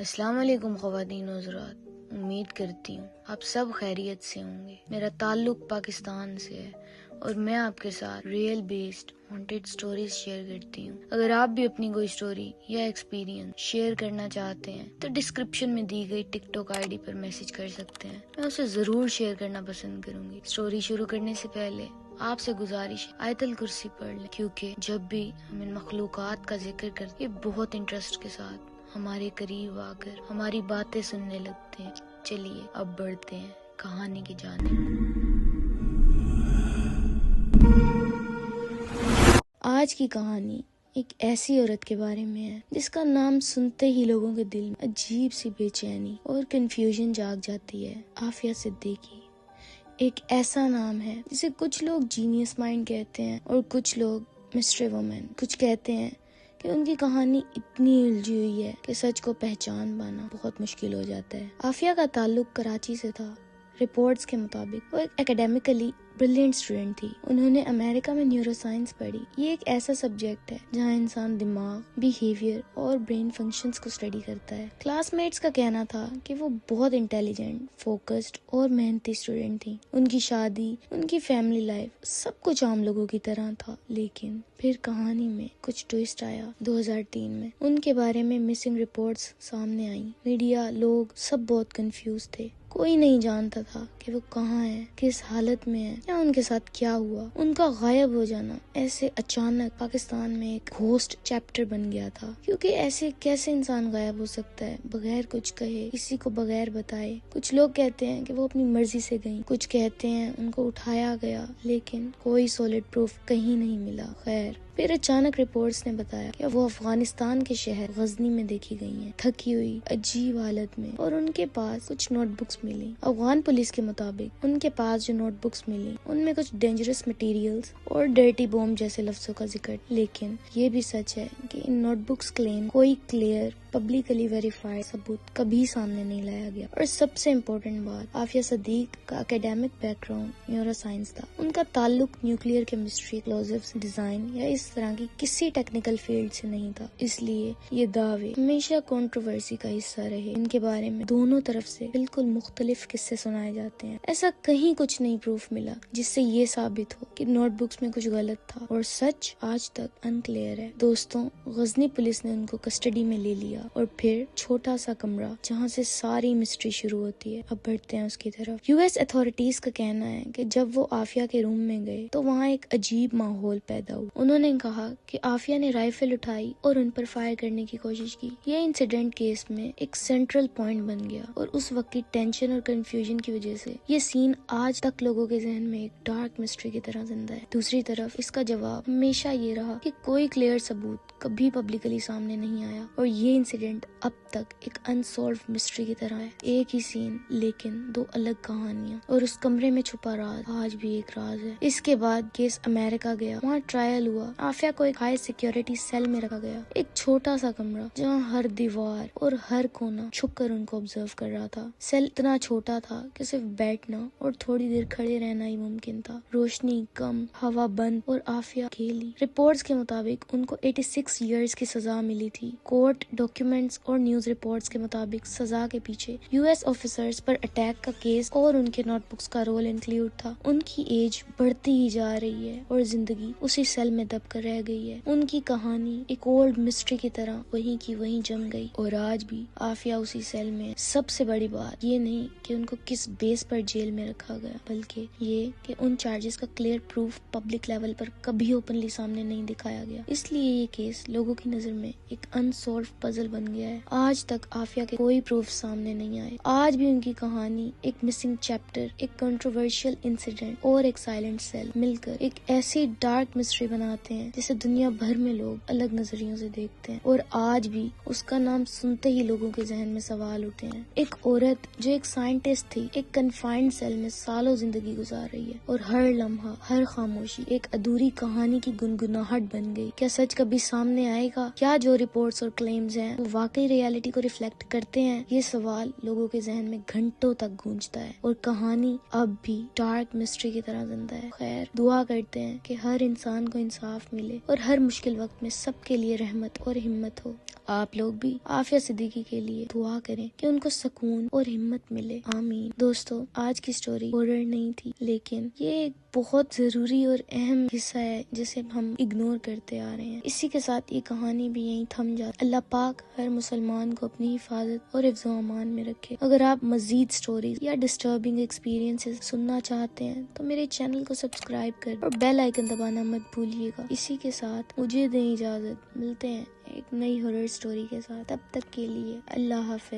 السلام علیکم خواتین و حضرات، امید کرتی ہوں آپ سب خیریت سے ہوں گے۔ میرا تعلق پاکستان سے ہے اور میں آپ کے ساتھ real based haunted stories share کرتی ہوں۔ اگر آپ بھی اپنی کوئی سٹوری یا ایکسپیرینس شیئر کرنا چاہتے ہیں تو ڈسکرپشن میں دی گئی ٹک ٹاک آئی ڈی پر میسج کر سکتے ہیں، میں اسے ضرور شیئر کرنا پسند کروں گی۔ سٹوری شروع کرنے سے پہلے آپ سے گزارش آیت الکرسی پڑھ لیں، کیونکہ جب بھی ہم ان مخلوقات کا ذکر کرتے ہیں یہ بہت انٹرسٹ کے ساتھ ہمارے قریب آ کر ہماری باتیں سننے لگتے ہیں۔ چلیے اب بڑھتے ہیں کہانی کی جانب۔ آج کی کہانی ایک ایسی عورت کے بارے میں ہے جس کا نام سنتے ہی لوگوں کے دل میں عجیب سی بے چینی اور کنفیوژن جاگ جاتی ہے۔ عافیہ صدیقی ایک ایسا نام ہے جسے کچھ لوگ جینیس مائنڈ کہتے ہیں اور کچھ لوگ مسٹری وومن۔ کچھ کہتے ہیں کہ ان کی کہانی اتنی الجھی ہوئی ہے کہ سچ کو پہچان پانا بہت مشکل ہو جاتا ہے۔ عافیہ کا تعلق کراچی سے تھا۔ رپورٹس کے مطابق وہ ایک اکیڈیمکلی بریلینٹ اسٹوڈنٹ تھی۔ انہوں نے امریکہ میں نیورو سائنس پڑھی۔ یہ ایک ایسا سبجیکٹ ہے جہاں انسان دماغ، بیہیویئر اور برین فنکشنز کو اسٹڈی کرتا ہے۔ کلاس میٹس کا کہنا تھا کہ وہ بہت انٹیلیجنٹ، فوکسڈ اور محنتی اسٹوڈنٹ تھی۔ ان کی شادی، ان کی فیملی لائف سب کچھ عام لوگوں کی طرح تھا، لیکن پھر کہانی میں کچھ ٹویسٹ آیا۔ 2003 میں ان کے بارے میں مسنگ رپورٹس سامنے آئیں۔ میڈیا، لوگ سب بہت کنفیوز تھے۔ کوئی نہیں جانتا تھا کہ وہ کہاں ہے، کس حالت میں ہے یا ان کے ساتھ کیا ہوا۔ ان کا غائب ہو جانا ایسے اچانک پاکستان میں ایک گھوسٹ چیپٹر بن گیا تھا، کیونکہ ایسے کیسے انسان غائب ہو سکتا ہے بغیر کچھ کہے، کسی کو بغیر بتائے۔ کچھ لوگ کہتے ہیں کہ وہ اپنی مرضی سے گئیں، کچھ کہتے ہیں ان کو اٹھایا گیا، لیکن کوئی سولڈ پروف کہیں نہیں ملا۔ خیر، پھر اچانک رپورٹس نے بتایا کہ وہ افغانستان کے شہر غزنی میں دیکھی گئی ہیں، تھکی ہوئی، عجیب حالت میں، اور ان کے پاس کچھ نوٹ بکس ملی۔ افغان پولیس کے مطابق ان کے پاس جو نوٹ بکس ملی ان میں کچھ ڈینجرس مٹیریلز اور ڈرٹی بوم جیسے لفظوں کا ذکر، لیکن یہ بھی سچ ہے کہ ان نوٹ بکس کلیم کوئی کلیئر پبلکلی ویریفائڈ ثبوت کبھی سامنے نہیں لایا گیا۔ اور سب سے امپورٹنٹ بات، عافیہ صدیق کا academic back ground neuro science تھا۔ ان کا تعلق نیوکلیئر کیمسٹری، ایکسپلوزیوز ڈیزائن یا اس طرح کی کسی ٹیکنیکل فیلڈ سے نہیں تھا، اس لیے یہ دعوے ہمیشہ کنٹروورسی کا حصہ رہے۔ ان کے بارے میں دونوں طرف سے بالکل مختلف قصے سنائے جاتے ہیں۔ ایسا کہیں کچھ نہیں پروف ملا جس سے یہ ثابت ہو کہ نوٹ بکس میں کچھ غلط تھا، اور سچ آج تک انکلیئر ہے۔ دوستوں، غزنی پولیس نے ان کو کسٹڈی میں لے لیا اور پھر چھوٹا سا کمرہ جہاں سے ساری مسٹری شروع ہوتی ہے۔ اب بڑھتے ہیں اس کی طرف۔ یو ایس اتھارٹیز کا کہنا ہے کہ جب وہ عافیہ کے روم میں گئے تو وہاں ایک عجیب ماحول پیدا ہوا۔ انہوں نے کہا کہ عافیہ نے رائفل اٹھائی اور ان پر فائر کرنے کی کوشش کی۔ یہ انسیڈنٹ کیس میں ایک سینٹرل پوائنٹ بن گیا، اور اس وقت کی ٹینشن اور کنفیوژن کی وجہ سے یہ سین آج تک لوگوں کے ذہن میں ایک ڈارک مسٹری کی طرح زندہ ہے۔ دوسری طرف اس کا جواب ہمیشہ یہ رہا کہ کوئی کلیئر ثبوت کبھی پبلکلی سامنے نہیں آیا، اور یہ انسیڈنٹ اب تک ایک انسولوڈ مسٹری کی طرح ہے۔ ایک ہی سین لیکن دو الگ کہانیاں، اور اس کمرے میں چھپا راز آج بھی ایک راز ہے۔ اس کے بعد کیس امریکہ گیا، وہاں ٹرائل ہوا۔ عافیہ کو ایک ہائی سیکیورٹی سیل میں رکھا گیا، ایک چھوٹا سا کمرہ جہاں ہر دیوار اور ہر کونا چھپ کر ان کو آبزرو کر رہا تھا۔ سیل اتنا چھوٹا تھا کہ صرف بیٹھنا اور تھوڑی دیر کھڑے رہنا ہی ممکن تھا۔ روشنی کم، ہوا بند، اور عافیہ اکیلی۔ رپورٹس کے مطابق ان کو 86 ایئرز کی سزا ملی تھی۔ کورٹ ڈاکیومنٹس اور نیوز رپورٹس کے مطابق سزا کے پیچھے یو ایس آفیسرز پر اٹیک کا کیس اور ان کے نوٹ بکس کا رول انکلوڈ تھا۔ ان کی ایج بڑھتی ہی جا رہی ہے اور زندگی اسی سیل میں دب کر رہ گئی ہے۔ ان کی کہانی ایک اولڈ مسٹری کی طرح وہیں کی وہیں جم گئی، اور آج بھی عافیہ اسی سیل میں ہے۔ سب سے بڑی بات یہ نہیں کہ ان کو کس بیس پر جیل میں رکھا گیا، بلکہ یہ کہ ان چارجز کا کلیئر پروف پبلک لیول پر کبھی اوپنلی سامنے نہیں دکھایا گیا۔ اس لیے یہ کیس لوگوں کی نظر میں ایک انسولوڈ پزل بن گیا ہے۔ آج تک عافیہ کے کوئی پروف سامنے نہیں آئے۔ آج بھی ان کی کہانی، ایک مسنگ چیپٹر، ایک کنٹروورشل انسیڈنٹ اور ایک سائلنٹ سیل مل کر ایک ایسی ڈارک مسٹری بناتے ہیں جسے دنیا بھر میں لوگ الگ نظریوں سے دیکھتے ہیں، اور آج بھی اس کا نام سنتے ہی لوگوں کے ذہن میں سوال اٹھے ہیں۔ ایک عورت جو ایک سائنٹسٹ تھی، ایک کنفائنڈ سیل میں سالوں زندگی گزار رہی ہے، اور ہر لمحہ، ہر خاموشی ایک ادھوری کہانی کی گنگناہٹ بن گئی۔ کیا سچ کبھی سامنے آئے گا؟ کیا جو رپورٹس اور کلیمز ہیں ہیں وہ واقعی ریالٹی کو ریفلیکٹ کرتے ہیں؟ یہ سوال لوگوں کے ذہن میں گھنٹوں تک گونجتا ہے اور کہانی اب بھی ڈارک مسٹری کی طرح زندہ ہے۔ خیر، دعا کرتے ہیں کہ ہر انسان کو انصاف ملے اور ہر مشکل وقت میں سب کے لیے رحمت اور ہمت ہو۔ آپ لوگ بھی عافیہ صدیقی کے لیے دعا کریں کہ ان کو سکون اور ہمت ملے، آمین۔ دوستو، آج کی سٹوری ہارر نہیں تھی، لیکن یہ ایک بہت ضروری اور اہم حصہ ہے جسے ہم اگنور کرتے آ رہے ہیں۔ اسی کے ساتھ یہ کہانی بھی یہیں تھم جاتی۔ اللہ پاک ہر مسلمان کو اپنی حفاظت اور حفظ و امان میں رکھے۔ اگر آپ مزید سٹوریز یا ڈسٹربنگ ایکسپیرینسز سننا چاہتے ہیں تو میرے چینل کو سبسکرائب کر اور بیل آئیکن دبانا مت بھولیے گا۔ اسی کے ساتھ مجھے دیں اجازت، ملتے ہیں ایک نئی ہارر سٹوری کے ساتھ، تب تک کے لیے اللہ حافظ۔